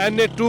NA2,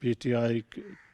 PTI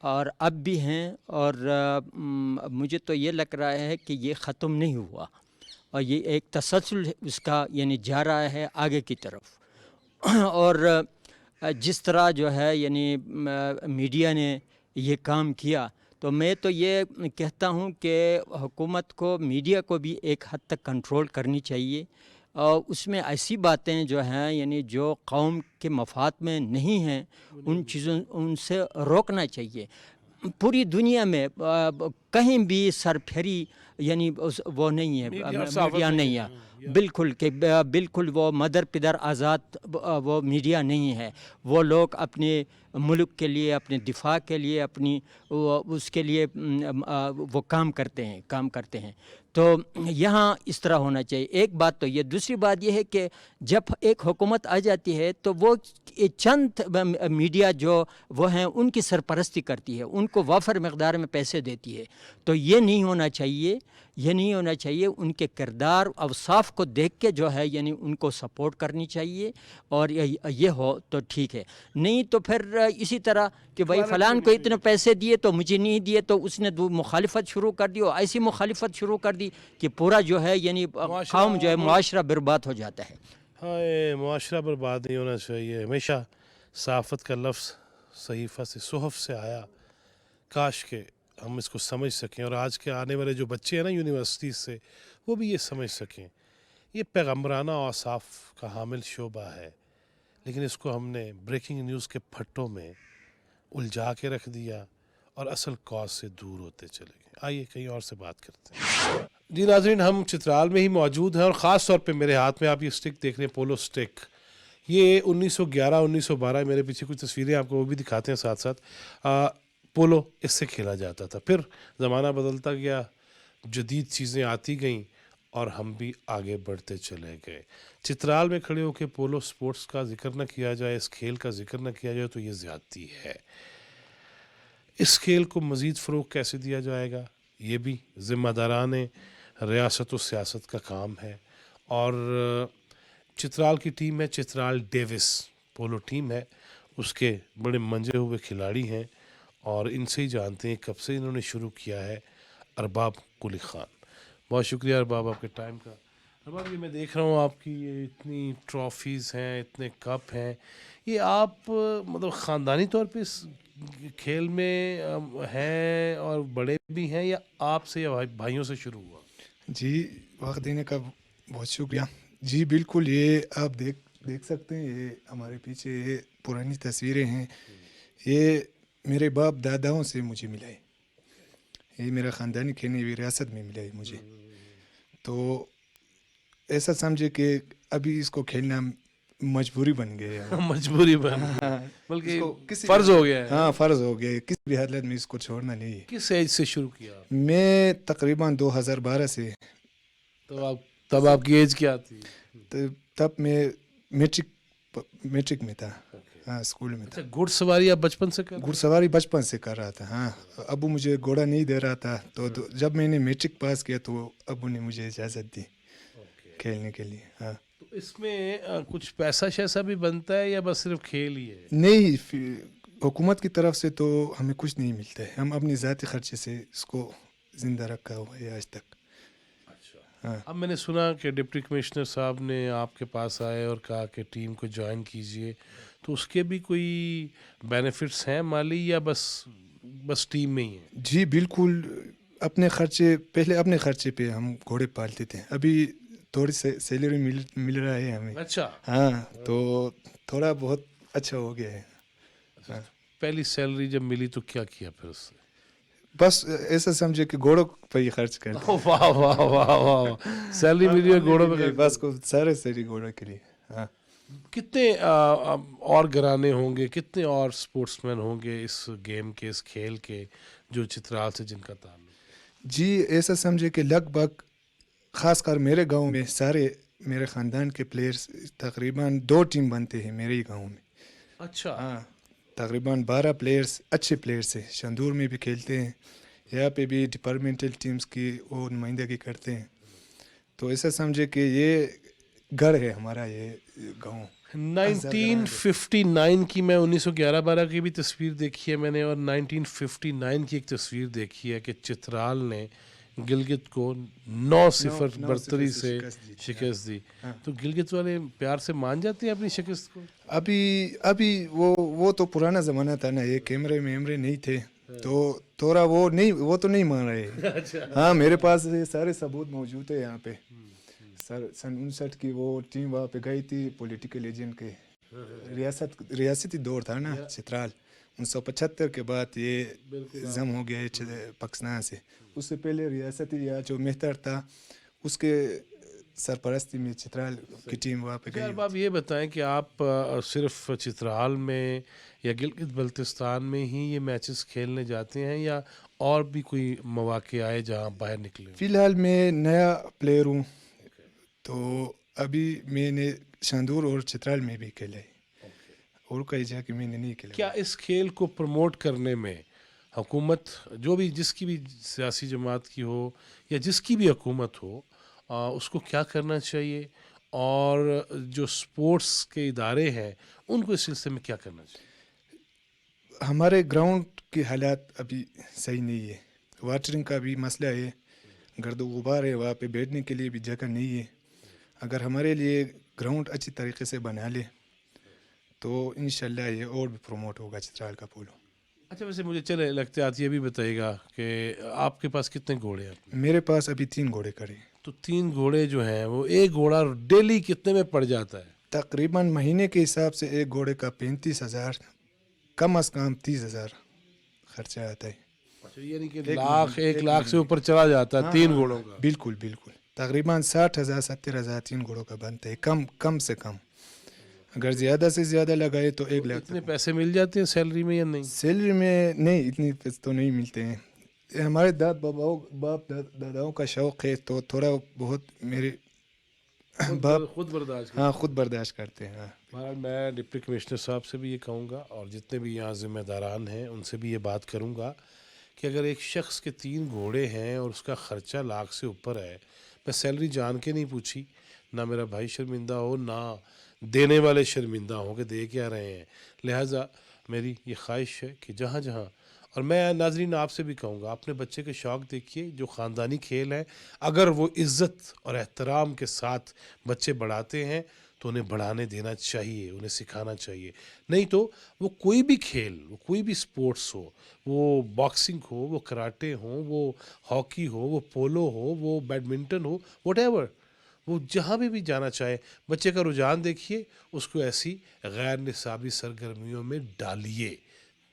اور اب بھی ہیں، اور مجھے تو یہ لگ رہا ہے کہ یہ ختم نہیں ہوا، اور یہ ایک تسلسل اس کا یعنی جا رہا ہے آگے کی طرف۔ اور جس طرح جو ہے یعنی میڈیا نے یہ کام کیا، تو میں تو یہ کہتا ہوں کہ حکومت کو میڈیا کو بھی ایک حد تک کنٹرول کرنی چاہیے، اور اس میں ایسی باتیں جو ہیں یعنی جو قوم کے مفاد میں نہیں ہیں ان سے روکنا چاہیے۔ پوری دنیا میں کہیں بھی سرپھری یعنی وہ نہیں ہے، میڈیا نہیں ہے، بالکل کہ بالکل وہ مدر پدر آزاد وہ میڈیا نہیں ہے۔ وہ لوگ اپنے ملک کے لیے، اپنے دفاع کے لیے، اپنی اس کے لیے وہ کام کرتے ہیں۔ تو یہاں اس طرح ہونا چاہیے۔ ایک بات تو یہ، دوسری بات یہ ہے کہ جب ایک حکومت آ جاتی ہے تو وہ چند میڈیا جو وہ ہیں ان کی سرپرستی کرتی ہے، ان کو وافر مقدار میں پیسے دیتی ہے، تو یہ نہیں ہونا چاہیے۔ ان کے کردار اوصاف کو دیکھ کے جو ہے یعنی ان کو سپورٹ کرنی چاہیے، اور یہ ہو تو ٹھیک ہے، نہیں تو پھر اسی طرح کہ بھائی فلان کو اتنے پیسے دیے تو مجھے نہیں دیے، تو اس نے مخالفت شروع کر دی، اور ایسی مخالفت شروع کر دی کہ پورا جو ہے یعنی قوم جو ہے معاشرہ برباد ہو جاتا ہے۔ ہاں، معاشرہ برباد نہیں ہونا چاہیے۔ ہمیشہ صحافت کا لفظ صحیفہ سے، صحف سے آیا، کاش کہ ہم اس کو سمجھ سکیں، اور آج کے آنے والے جو بچے ہیں نا یونیورسٹی سے، وہ بھی یہ سمجھ سکیں۔ یہ پیغمبرانہ اوصاف کا حامل شعبہ ہے، لیکن اس کو ہم نے بریکنگ نیوز کے پھٹوں میں الجھا کے رکھ دیا اور اصل کاز سے دور ہوتے چلے گئے۔ آئیے کہیں اور سے بات کرتے ہیں۔ جی ناظرین، ہم چترال میں ہی موجود ہیں، اور خاص طور پہ میرے ہاتھ میں آپ یہ سٹک دیکھ رہے ہیں، پولو سٹک۔ یہ 1911 1912 میرے پیچھے کچھ تصویریں آپ کو وہ بھی دکھاتے ہیں ساتھ ساتھ۔ پولو اس سے کھیلا جاتا تھا، پھر زمانہ بدلتا گیا، جدید چیزیں آتی گئیں، اور ہم بھی آگے بڑھتے چلے گئے۔ چترال میں کھڑے ہو کے پولو سپورٹس کا ذکر نہ کیا جائے، اس کھیل کا ذکر نہ کیا جائے تو یہ زیادتی ہے۔ اس کھیل کو مزید فروغ کیسے دیا جائے گا، یہ بھی ذمہ داران ریاست و سیاست کا کام ہے۔ اور چترال کی ٹیم ہے، چترال ڈیوس پولو ٹیم ہے، اس کے بڑے منجے ہوئے کھلاڑی ہیں، اور ان سے ہی جانتے ہیں کب سے انہوں نے شروع کیا ہے۔ ارباب قلی خان، بہت شکریہ ارباب آپ کے ٹائم کا۔ ارباب، یہ میں دیکھ رہا ہوں آپ کی یہ اتنی ٹرافیز ہیں، اتنے کپ ہیں، یہ آپ مطلب خاندانی طور پہ اس کھیل میں ہیں اور بڑے بھی ہیں، یا آپ سے یا بھائیوں سے شروع ہوا؟ جی، وقت دینے کا بہت شکریہ۔ جی بالکل، یہ آپ دیکھ سکتے ہیں، یہ ہمارے پیچھے یہ پرانی تصویریں ہیں، یہ میرے باپ داداؤں سے مجھے ملا ہے، یہ میرا خاندانی کھیلنے وراثت میں ملا ہے مجھے۔ تو ایسا سمجھے کہ ابھی اس کو کھیلنا مجبوری بن گیا ہے، مجبوری بن بلکہ فرض ہو گیا ہے۔ ہاں، فرض ہو گیا ہے، کسی بھی حالت میں اس کو چھوڑنا نہیں ہے۔ کس ایج سے شروع کیا آپ؟ میں تقریباً 2012 سے، تو تب آپ کی ایج کیا تھی؟ تب میں میٹرک میں تھا، ہاں اسکول میں تھا۔ گھڑ سواری آپ بچپن سے گھڑ سواری بچپن سے کر رہا تھا، ہاں۔ ابو مجھے گھوڑا نہیں دے رہا تھا، تو جب میں نے میٹرک پاس کیا تو ابو نے مجھے اجازت دی کھیلنے کے لیے، ہاں۔ تو اس میں کچھ پیسہ شیسا بھی بنتا ہے یا بس صرف کھیل ہی ہے؟ نہیں، حکومت کی طرف سے تو ہمیں کچھ نہیں ملتا ہے، ہم اپنے ذاتی خرچے سے اس کو زندہ رکھا ہوا ہے آج تک۔ ہاں، اب میں نے سنا کہ ڈپٹی کمشنر صاحب نے آپ کے پاس آئے اور کہا کہ ٹیم کو جوائن کیجئے، تو اس کے بھی کوئی بینیفٹس ہیں مالی، یا بس ٹیم میں ہی ہیں؟ جی بالکل، پہلے اپنے خرچے پہ ہم گھوڑے پالتے تھے، ابھی تھوڑی سیلری مل رہا ہے ہمیں، اچھا، ہاں، تو تھوڑا بہت اچھا ہو گیا ہے۔ پہلی سیلری جب ملی تو کیا کیا پھر اس سے؟ بس ایسا سمجھے کہ گھوڑوں پہ ہی خرچ کرتے، واہ واہ واہ واہ، سیلری ملی ہے گھوڑوں پہ؟ بس کو سارے گھوڑوں کے لیے، ہاں۔ کتنے اور گھرانے ہوں گے، کتنے اور سپورٹس مین ہوں گے اس گیم کے، اس کھیل کے، جو چترال سے جن کا تعلق؟ جی ایسا سمجھے کہ لگ بھگ خاص کر میرے گاؤں میں سارے میرے خاندان کے پلیئرز، تقریباً 2 ٹیم بنتے ہیں میرے ہی گاؤں میں، اچھا، ہاں۔ تقریباً 12 پلیئرز، اچھے پلیئرز ہیں، شندور میں بھی کھیلتے ہیں، یہاں پہ بھی ڈپارٹمنٹل ٹیمز کی وہ نمائندگی کرتے ہیں۔ تو ایسا سمجھے کہ یہ گھر ہے ہمارا، یہ گاؤں۔ 1959 کی میں 1911-12 کی بھی تصویر دیکھی ہے میں نے, اور 1959 کی ایک تصویر دیکھی ہے کہ چترال نے گلگت کو 9-0 برتری سے شکست دی. تو گلگت والے پیار سے مان جاتے ہیں اپنی شکست کو؟ ابھی وہ تو پرانا زمانہ تھا نا, یہ کیمرے میمرے نہیں تھے تو تھوڑا وہ تو نہیں مان رہے. ہاں میرے پاس یہ سارے ثبوت موجود ہے یہاں پہ. سن 59 کی وہ ٹیم وہاں پہ گئی تھی پولیٹیکل ایجنٹ کے, ریاستی دور تھا نا چترال. 1975 کے بعد یہ ضم ہو گیا ہے پاکستان سے. اس سے پہلے ریاستی یا جو مہتر تھا اس کے سرپرستی میں چترال کی ٹیم وہاں پہ گئی. اب آپ یہ بتائیں کہ آپ صرف چترال میں یا گلگت بلتستان میں ہی یہ میچز کھیلنے جاتے ہیں یا اور بھی کوئی مواقع آئے جہاں باہر نکلے؟ فی الحال میں نیا پلیئر ہوں, تو ابھی میں نے شاندور اور چترال میں بھی کھیلا ہے, اور کئی جگہ کہ میں نے نہیں کھیلا. کیا اس کھیل کو پروموٹ کرنے میں حکومت, جو بھی جس کی بھی سیاسی جماعت کی ہو یا جس کی بھی حکومت ہو, اس کو کیا کرنا چاہیے, اور جو سپورٹس کے ادارے ہیں ان کو اس سلسلے میں کیا کرنا چاہیے؟ ہمارے گراؤنڈ کے حالات ابھی صحیح نہیں ہے. واٹرنگ کا بھی مسئلہ ہے, گرد و غبار ہے, وہاں پہ بیٹھنے کے لیے بھی جگہ نہیں ہے. اگر ہمارے لیے گراؤنڈ اچھی طریقے سے بنا لے تو انشاءاللہ یہ اور بھی پروموٹ ہوگا چترال کا پولو. اچھا ویسے مجھے چلے لگتے آتی یہ بھی بتائیے گا کہ آپ کے پاس کتنے گھوڑے ہیں؟ میرے پاس ابھی 3 گھوڑے کھڑے ہیں. تو 3 گھوڑے جو ہیں وہ ایک گھوڑا ڈیلی کتنے میں پڑ جاتا ہے؟ تقریباً مہینے کے حساب سے ایک گھوڑے کا 35,000 کم از کم 30,000 خرچہ آتا ہے. یعنی کہ 1 لاکھ سے اوپر چلا جاتا ہے 3 گھوڑوں کا. بالکل تقریباً 60,000 70,000 3 گھوڑوں کا بنتا ہے, کم سے کم. اگر زیادہ سے زیادہ لگائے تو 1 لاکھ. اتنے پیسے مل جاتے ہیں سیلری میں یا نہیں؟ سیلری میں نہیں, اتنی پیسے تو نہیں ملتے ہیں. ہمارے باپ داداؤں کا شوق ہے تو تھوڑا بہت میرے باپ خود برداشت کرتے ہیں. بہرحال میں ڈپٹی کمشنر صاحب سے بھی یہ کہوں گا اور جتنے بھی یہاں ذمہ داران ہیں ان سے بھی یہ بات کروں گا کہ اگر ایک شخص کے 3 گھوڑے ہیں اور اس کا خرچہ 1 لاکھ سے اوپر ہے, میں سیلری جان کے نہیں پوچھی, نہ میرا بھائی شرمندہ ہو نہ دینے والے شرمندہ ہوں کہ دے کیا رہے ہیں. لہٰذا میری یہ خواہش ہے کہ جہاں جہاں, اور میں ناظرین آپ سے بھی کہوں گا, اپنے بچے کے شوق دیکھیے, جو خاندانی کھیل ہے اگر وہ عزت اور احترام کے ساتھ بچے بڑھاتے ہیں تو انہیں بڑھانے دینا چاہیے, انہیں سکھانا چاہیے. نہیں تو وہ کوئی بھی کھیل, وہ کوئی بھی سپورٹس ہو, وہ باکسنگ ہو, وہ کراٹے ہوں, وہ ہاکی ہو, وہ پولو ہو, وہ بیڈمنٹن ہو, واٹ ایور, وہ جہاں بھی جانا چاہے, بچے کا رجحان دیکھیے, اس کو ایسی غیر نصابی سرگرمیوں میں ڈالیے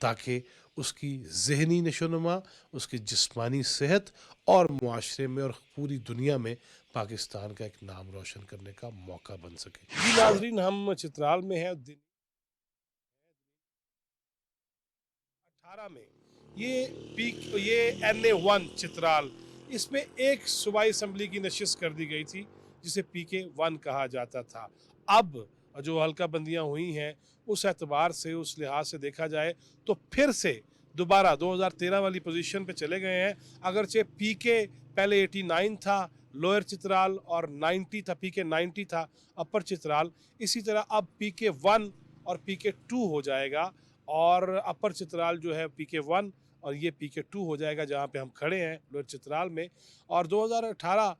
تاکہ اس کی ذہنی نشوونما, اس کی جسمانی صحت اور معاشرے میں اور پوری دنیا میں پاکستان کا ایک نام روشن کرنے کا موقع بن سکے. جی ناظرین, ہم چترال میں ہیں, 18 میں یہ NA1 چترال, اس میں ایک صوبائی اسمبلی کی نشست کر دی گئی تھی جسے PK1 کہا جاتا تھا. اب جو حلقہ بندیاں ہوئی ہیں اس اعتبار سے, اس لحاظ سے دیکھا جائے تو پھر سے دوبارہ 2013 والی پوزیشن پہ چلے گئے ہیں. اگرچہ PK پہلے 89 تھا لوئر چترال اور 90 تھا, PK 90 تھا اپر چترال, اسی طرح اب PK1 اور PK2 ہو جائے گا, اور اپر چترال جو ہے PK1 اور یہ PK2 ہو جائے گا جہاں پہ ہم کھڑے ہیں لوئر چترال میں. اور 2018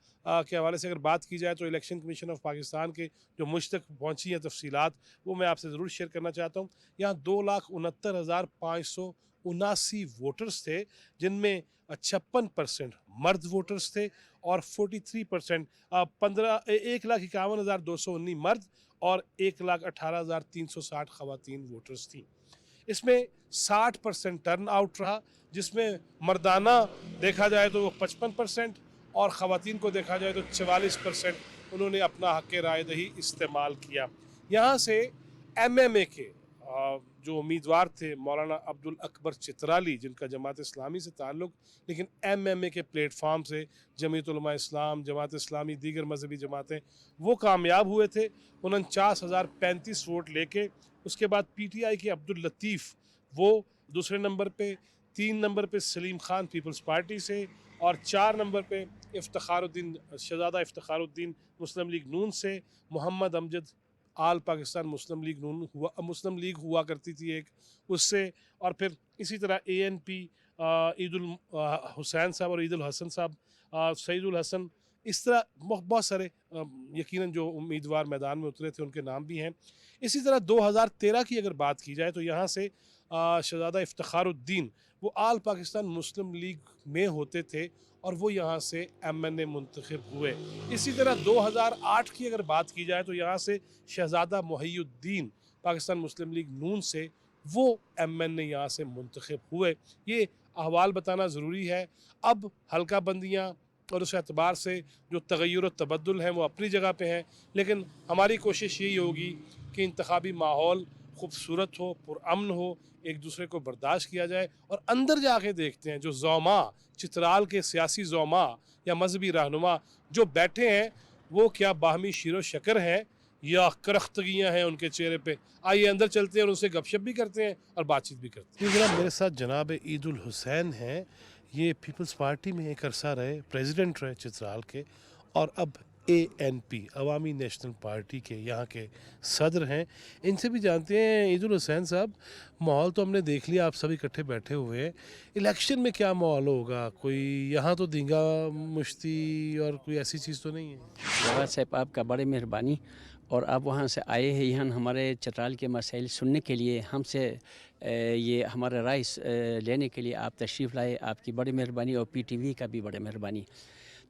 کے حوالے سے اگر بات کی جائے تو الیکشن کمیشن آف پاکستان کے جو مجھ تک پہنچی ہیں تفصیلات وہ میں آپ سے ضرور شیئر کرنا چاہتا ہوں. یہاں 2,69,579 ووٹرز تھے, جن میں 56% مرد ووٹرز تھے اور 43% 1,51,219 مرد اور 1,18,360 خواتین ووٹرز تھیں. اس میں 60% ٹرن آؤٹ رہا, جس میں مردانہ دیکھا جائے تو وہ 55% اور خواتین کو دیکھا جائے تو 44% انہوں نے اپنا حق رائے دہی استعمال کیا. یہاں سے MMA کے جو امیدوار تھے مولانا عبدالاکبر چترالی, جن کا جماعت اسلامی سے تعلق, لیکن MMA کے پلیٹ فارم سے جمعیت علماء اسلام, جماعت اسلامی, دیگر مذہبی جماعتیں, وہ کامیاب ہوئے تھے 49,035 ووٹ لے کے. اس کے بعد PTI کے عبداللطیف وہ دوسرے نمبر پہ, 3 نمبر پہ سلیم خان پیپلز پارٹی سے, اور 4 نمبر پہ شہزادہ افتخار الدین مسلم لیگ نون سے, محمد امجد آل پاکستان مسلم لیگ نون مسلم لیگ ہوا کرتی تھی ایک، اس سے، اور پھر اسی طرح ANP عید الحسین صاحب اور عید الحسن صاحب، سعید الحسن، اس طرح بہت سارے یقیناً جو امیدوار میدان میں اترے تھے ان کے نام بھی ہیں. اسی طرح 2013 کی اگر بات کی جائے تو یہاں سے شہزادہ افتخار الدین وہ آل پاکستان مسلم لیگ میں ہوتے تھے اور وہ یہاں سے MNA منتخب ہوئے. اسی طرح 2008 کی اگر بات کی جائے تو یہاں سے شہزادہ محی الدین پاکستان مسلم لیگ نون سے وہ MNA یہاں سے منتخب ہوئے. یہ احوال بتانا ضروری ہے. اب حلقہ بندیاں اور اس اعتبار سے جو تغیر و تبدل ہیں وہ اپنی جگہ پہ ہیں، لیکن ہماری کوشش یہی ہوگی کہ انتخابی ماحول خوبصورت ہو، پرامن ہو، ایک دوسرے کو برداشت کیا جائے، اور اندر جا کے دیکھتے ہیں جو زعماء چترال کے سیاسی زعماء یا مذہبی رہنما جو بیٹھے ہیں وہ کیا باہمی شیر و شکر ہیں یا کرختگیاں ہیں ان کے چہرے پہ. آئیے اندر چلتے ہیں اور ان سے گپ شپ بھی کرتے ہیں اور بات چیت بھی کرتے ہیں. جناب میرے ساتھ جناب عید الحسین ہیں، یہ پیپلز پارٹی میں ایک عرصہ رہے، پریزیڈنٹ رہے چترال کے، اور اب ANP عوامی نیشنل پارٹی کے یہاں کے صدر ہیں. ان سے بھی جانتے ہیں. عید الحسین صاحب، ماحول تو ہم نے دیکھ لیا، آپ سب اکٹھے بیٹھے ہوئے ہیں، الیکشن میں کیا ماحول ہوگا؟ کوئی یہاں تو دینگا مشتی اور کوئی ایسی چیز تو نہیں ہے؟ جواد صاحب آپ کا بڑی مہربانی، اور آپ وہاں سے آئے ہیں یہاں ہمارے چترال کے مسائل سننے کے لیے، ہم سے یہ ہمارا رائے لینے کے لیے آپ تشریف لائے، آپ کی بڑی مہربانی، اور PTV کا بھی بڑی مہربانی.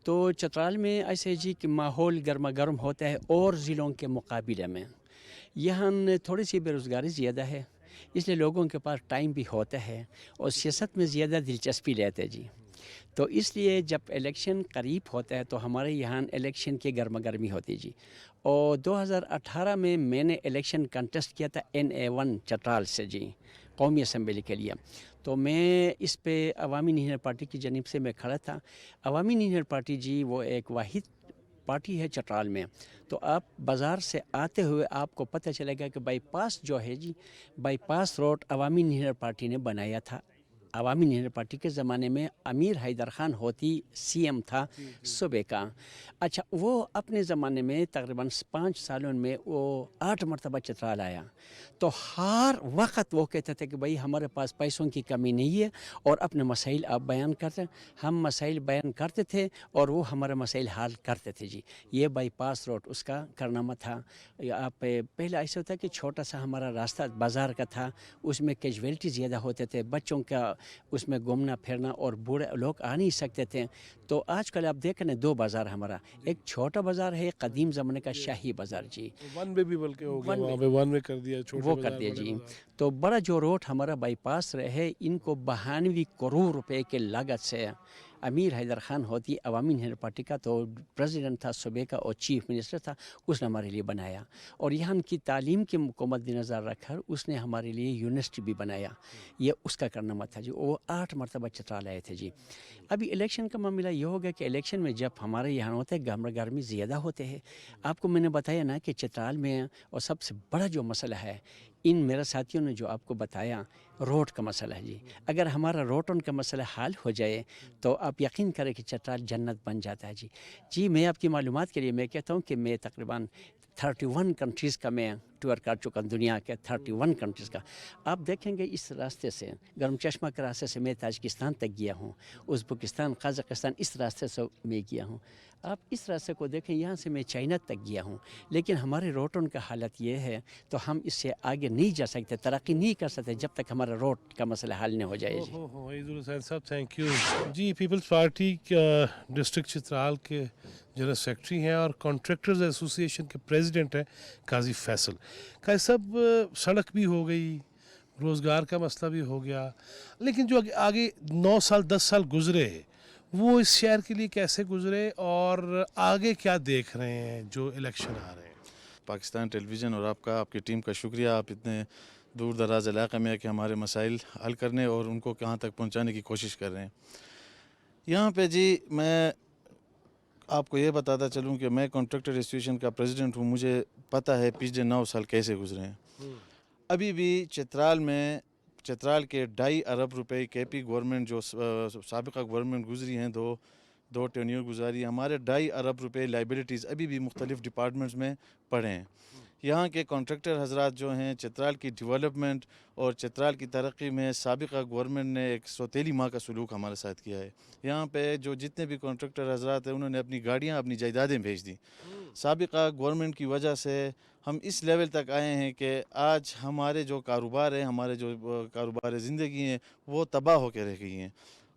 تو چترال میں ایسے جی کہ ماحول گرما گرم ہوتا ہے اور ضلعوں کے مقابلے میں. یہاں تھوڑی سی بے روزگاری زیادہ ہے، اس لیے لوگوں کے پاس ٹائم بھی ہوتا ہے اور سیاست میں زیادہ دلچسپی لیتے ہیں جی. تو اس لیے جب الیکشن قریب ہوتا ہے تو ہمارے یہاں الیکشن کی گرما گرمی ہوتی ہے جی. اور 2018 میں نے الیکشن کنٹیسٹ کیا تھا NA1 چترال سے جی، قومی اسمبلی کے لیے. تو میں اس پہ عوامی نیشنل پارٹی کی جانب سے میں کھڑا تھا. عوامی نیشنل پارٹی جی وہ ایک واحد پارٹی ہے چترال میں. تو آپ بازار سے آتے ہوئے آپ کو پتہ چلے گا کہ بائی پاس جو ہے جی، بائی پاس روڈ عوامی نیشنل پارٹی نے بنایا تھا. عوامی نیشنل پارٹی کے زمانے میں امیر حیدر خان ہوتی CM تھا صوبے کا. اچھا، وہ اپنے زمانے میں تقریباً 5 سالوں میں وہ 8 مرتبہ چترال آیا. تو ہر وقت وہ کہتے تھے کہ بھائی ہمارے پاس پیسوں کی کمی نہیں ہے اور اپنے مسائل آپ بیان کرتے. ہم مسائل بیان کرتے تھے اور وہ ہمارے مسائل حل کرتے تھے جی. یہ بائی پاس روڈ اس کا کارنامہ تھا. آپ پہلے ایسا ہوتا کہ چھوٹا سا ہمارا راستہ بازار کا تھا، اس میں کیجویلٹی زیادہ ہوتے تھے، بچوں کا اس میں گھومنا پھرنا، اور بوڑھے لوگ آ نہیں سکتے تھے. تو آج کل آپ دیکھیں 2 بازار ہمارا، ایک چھوٹا بازار ہے قدیم زمانے کا شاہی بازار جی، ون وے بھی بلکہ ہو گیا، وہاں پہ ون وے کر دیا، چھوٹے وہ بازار کر دیا بڑے جی. بازار. تو بڑا جو روڈ ہمارا بائی پاس رہے، ان کو 92 کروڑ روپے کے لاگت سے امیر حیدر خان ہوتی عوامی نیشنل پارٹی کا، تو پریزیڈنٹ تھا صوبے کا اور چیف منسٹر تھا، اس نے ہمارے لیے بنایا. اور یہاں کی تعلیم کے مد نظر رکھ کر اس نے ہمارے لیے یونیورسٹی بھی بنایا. یہ اس کا کارنامہ تھا جی. وہ 8 مرتبہ چترال آئے تھے جی. ابھی الیکشن کا معاملہ یہ ہوگا کہ الیکشن میں جب ہمارے یہاں ہوتے ہیں گرمی زیادہ ہوتے ہیں. آپ کو میں نے بتایا نا کہ چترال میں اور سب سے بڑا جو مسئلہ ہے، ان میرے ساتھیوں نے جو آپ کو بتایا، روڈ کا مسئلہ ہے جی. اگر ہمارا روڈ کا مسئلہ حل ہو جائے تو آپ یقین کریں کہ چترال جنت بن جاتا ہے جی. جی میں آپ کی معلومات کے لیے میں کہتا ہوں کہ میں تقریباً 31 کنٹریز کا میں ٹور کر چکا ہوں، دنیا کے 31 کنٹریز کا. آپ دیکھیں گے اس راستے سے، گرم چشمہ کے راستے سے میں تاجکستان تک گیا ہوں، ازبکستان، قازقستان، اس راستے سے میں گیا ہوں. آپ اس راستے کو دیکھیں، یہاں سے میں چائنا تک گیا ہوں. لیکن ہمارے روڈوں کا حالت یہ ہے تو ہم اس سے آگے نہیں جا سکتے، ترقی نہیں کر سکتے جب تک ہمارا روڈ کا مسئلہ حل نہیں ہو جائے جی. عید الحسین صاحب تھینک یو جی. پیپلز پارٹی ڈسٹرکٹ چترال کے جنرل سیکرٹری ہیں اور کانٹریکٹرز ایسوسی ایشن کے پریزیڈنٹ ہیں قاضی فیصل. قاضی صاحب، سڑک بھی ہو گئی، روزگار کا مسئلہ بھی ہو گیا، لیکن جو آگے 9 سال 10 سال گزرے وہ اس شہر کے لیے کیسے گزرے اور آگے کیا دیکھ رہے ہیں جو الیکشن آ رہے ہیں؟ پاکستان ٹیلی ویژن اور آپ کی ٹیم کا شکریہ. آپ اتنے دور دراز علاقے میں کہ ہمارے مسائل حل کرنے اور ان کو کہاں تک پہنچانے کی کوشش کر رہے ہیں. یہاں پہ جی میں آپ کو یہ بتاتا چلوں کہ میں کانٹریکٹر ایسوسیشن کا پریزیڈنٹ ہوں. مجھے پتہ ہے پچھلے 9 سال کیسے گزرے ہیں. ابھی بھی چترال کے 2.5 ارب روپے KP گورنمنٹ جو سابقہ گورنمنٹ گزری ہیں 2 2 ٹینیور گزاری, ہمارے 2.5 ارب روپے لائبلٹیز ابھی بھی مختلف ڈپارٹمنٹس میں پڑے ہیں. یہاں کے کانٹریکٹر حضرات جو ہیں, چترال کی ڈیولپمنٹ اور چترال کی ترقی میں سابقہ گورنمنٹ نے ایک سوتیلی ماں کا سلوک ہمارے ساتھ کیا ہے. یہاں پہ جو جتنے بھی کانٹریکٹر حضرات ہیں انہوں نے اپنی گاڑیاں, اپنی جائیدادیں بھیج دیں. سابقہ گورنمنٹ کی وجہ سے ہم اس لیول تک آئے ہیں کہ آج ہمارے جو کاروبار ہیں, ہمارے جو کاروبار زندگی ہیں, وہ تباہ ہو کے رہ گئی ہیں.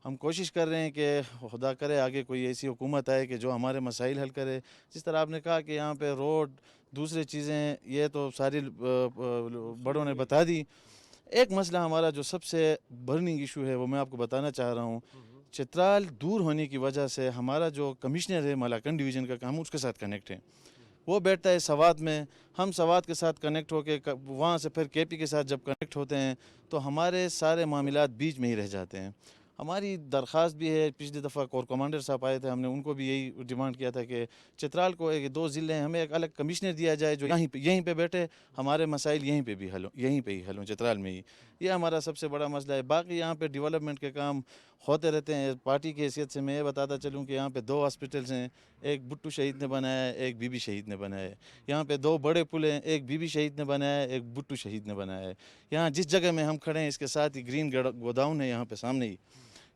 ہم کوشش کر رہے ہیں کہ خدا کرے آگے کوئی ایسی حکومت آئے کہ جو ہمارے مسائل حل کرے. جس طرح آپ نے کہا کہ یہاں پہ روڈ, دوسری چیزیں, یہ تو ساری بڑوں نے بتا دی. ایک مسئلہ ہمارا جو سب سے برننگ ایشو ہے وہ میں آپ کو بتانا چاہ رہا ہوں. چترال دور ہونے کی وجہ سے ہمارا جو کمشنر ہے ملاکنڈ ڈویژن کا, ہم اس کے ساتھ کنیکٹ ہیں. وہ بیٹھتا ہے سوات میں, ہم سوات کے ساتھ کنیکٹ ہو کے وہاں سے پھر کے پی کے ساتھ جب کنیکٹ ہوتے ہیں تو ہمارے سارے معاملات بیچ میں ہی رہ جاتے ہیں. ہماری درخواست بھی ہے, پچھلی دفعہ کور کمانڈر صاحب آئے تھے, ہم نے ان کو بھی یہی ڈیمانڈ کیا تھا کہ چترال کو 2 ضلع ہیں, ہمیں ایک الگ کمشنر دیا جائے جو یہیں پہ بیٹھے, ہمارے مسائل یہیں پہ ہی حل ہوں, چترال میں ہی. یہ ہمارا سب سے بڑا مسئلہ ہے. باقی یہاں پہ ڈیولپمنٹ کے کام ہوتے رہتے ہیں. پارٹی کی حیثیت سے میں یہ بتاتا چلوں کہ یہاں پہ 2 ہاسپٹلس ہیں, ایک بٹو شہید نے بنایا ہے, ایک بی بی شہید نے بنایا ہے. یہاں پہ 2 بڑے پل ہیں, ایک بی بی شہید نے بنایا ہے, ایک بٹو شہید نے بنایا ہے. یہاں جس جگہ میں ہم کھڑے ہیں اس کے ساتھ ہی گرین گوداؤن ہے یہاں پہ سامنے ہی,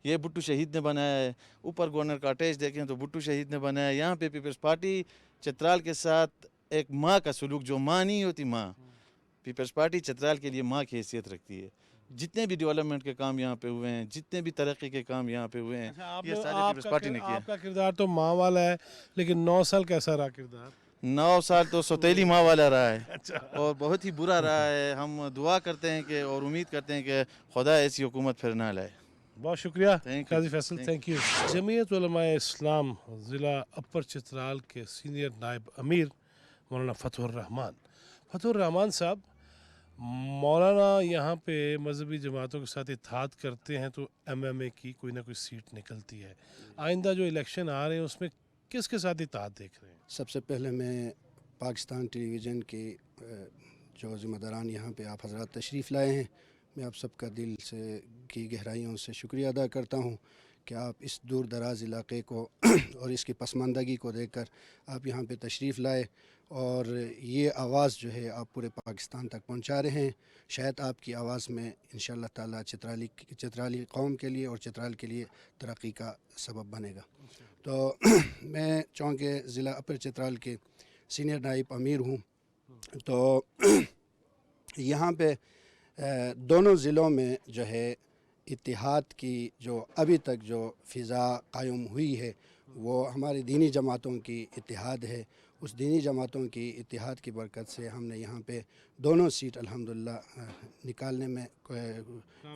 یہ بٹو شہید نے بنایا ہے. اوپر گورنر کا اٹیچ دیکھیں تو بٹو شہید نے بنایا ہے. یہاں پہ پیپلز پارٹی چترال کے ساتھ ایک ماں کا سلوک, جو ماں نہیں ہوتی ماں, پیپلز پارٹی چترال کے لیے ماں کی حیثیت رکھتی ہے. جتنے بھی ڈیولپمنٹ کے کام یہاں پہ ہوئے ہیں, جتنے بھی ترقی کے کام یہاں پہ ہوئے ہیں, یہ سارے پیپلز پارٹی نے کیا. آپ کا کردار تو ماں والا ہے, لیکن 9 سال کیسا رہا کردار؟ 9 سال تو سوتیلی ماں والا رہا ہے اور بہت ہی برا رہا ہے. ہم دعا کرتے ہیں کہ اور امید کرتے ہیں کہ خدا ایسی حکومت پھر نہ لائے. بہت شکریہ قاضی فیصل, تھینک یو. جمعیت علماء اسلام ضلع اپر چترال کے سینئر نائب امیر مولانا فتح الرحمان صاحب, مولانا یہاں پہ مذہبی جماعتوں کے ساتھ اتحاد کرتے ہیں تو MMA کی کوئی نہ کوئی سیٹ نکلتی ہے. آئندہ جو الیکشن آ رہے ہیں اس میں کس کے ساتھ اتحاد دیکھ رہے ہیں؟ سب سے پہلے میں پاکستان ٹیلی ویژن کے جو ذمہ داران یہاں پہ آپ حضرات تشریف لائے ہیں, میں آپ سب کا دل سے کی گہرائیوں سے شکریہ ادا کرتا ہوں کہ آپ اس دور دراز علاقے کو اور اس کی پسماندگی کو دیکھ کر آپ یہاں پہ تشریف لائے اور یہ آواز جو ہے آپ پورے پاکستان تک پہنچا رہے ہیں. شاید آپ کی آواز میں انشاءاللہ تعالی چترالی قوم کے لیے اور چترال کے لیے ترقی کا سبب بنے گا. تو میں چونکہ ضلع اپر چترال کے سینئر نائب امیر ہوں, تو یہاں پہ دونوں ضلعوں میں جو ہے اتحاد کی جو ابھی تک جو فضا قائم ہوئی ہے وہ ہماری دینی جماعتوں کی اتحاد ہے. اس دینی جماعتوں کی اتحاد کی برکت سے ہم نے یہاں پہ دونوں سیٹ الحمدللہ نکالنے میں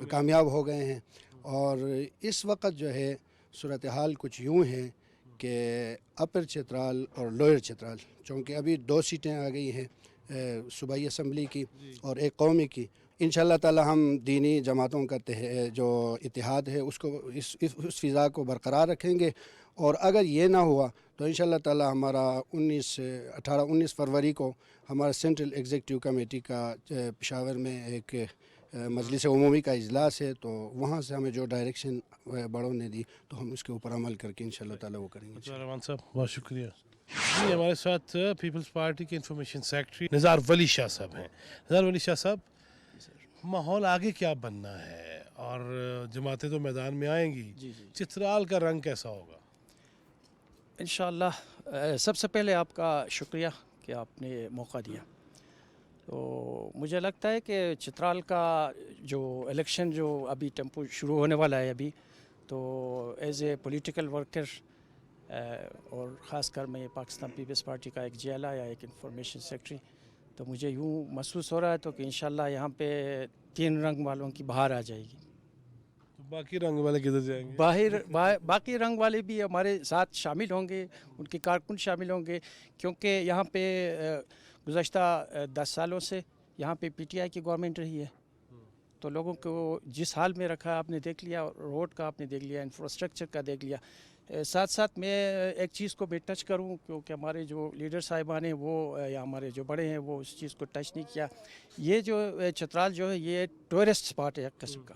کامیاب ہو گئے ہیں. اور اس وقت جو ہے صورتحال کچھ یوں ہے کہ اپر چترال اور لوئر چترال, چونکہ ابھی 2 سیٹیں آ گئی ہیں صوبائی اسمبلی کی اور ایک قومی کی. انشاءاللہ تعالی ہم دینی جماعتوں کا جو اتحاد ہے اس کو اس فضا کو برقرار رکھیں گے. اور اگر یہ نہ ہوا تو انشاءاللہ تعالی ہمارا 18-19 فروری کو ہمارا سینٹرل ایگزیکٹیو کمیٹی کا پشاور میں ایک مجلس عمومی کا اجلاس ہے, تو وہاں سے ہمیں جو ڈائریکشن بڑوں نے دی تو ہم اس کے اوپر عمل کر کے انشاءاللہ تعالی وہ کریں گے. رحمان صاحب بہت شکریہ. جی ہمارے ساتھ پیپلز پارٹی کے انفارمیشن سیکرٹری نزار ولی شاہ صاحب ہیں. نزار ولی شاہ صاحب, ماحول آگے کیا بننا ہے اور جماعتیں تو میدان میں آئیں گی, چترال کا رنگ کیسا ہوگا؟ انشاءاللہ سب سے پہلے آپ کا شکریہ کہ آپ نے موقع دیا. تو مجھے لگتا ہے کہ چترال کا جو الیکشن جو ابھی ٹیمپو شروع ہونے والا ہے ابھی, تو ایز اے پولیٹیکل ورکر اور خاص کر میں پاکستان پیپلز پارٹی کا ایک جیلا یا ایک انفارمیشن سیکرٹری, تو مجھے یوں محسوس ہو رہا ہے تو کہ انشاءاللہ یہاں پہ 3 رنگ والوں کی بہار آ جائے گی. باقی رنگ والے کدھر جائیں گے؟ باقی رنگ والے بھی ہمارے ساتھ شامل ہوں گے, ان کے کارکن شامل ہوں گے, کیونکہ یہاں پہ گزشتہ 10 سالوں سے یہاں پہ PTI کی گورنمنٹ رہی ہے. تو لوگوں کو جس حال میں رکھا آپ نے دیکھ لیا, روڈ کا آپ نے دیکھ لیا, انفراسٹرکچر کا دیکھ لیا. ساتھ ساتھ میں ایک چیز کو بھی ٹچ کروں, کیونکہ ہمارے جو لیڈر صاحبان ہیں وہ یا ہمارے جو بڑے ہیں وہ اس چیز کو ٹچ نہیں کیا. یہ جو چترال جو ہے یہ ٹورسٹ اسپاٹ ہے ایک قسم کا,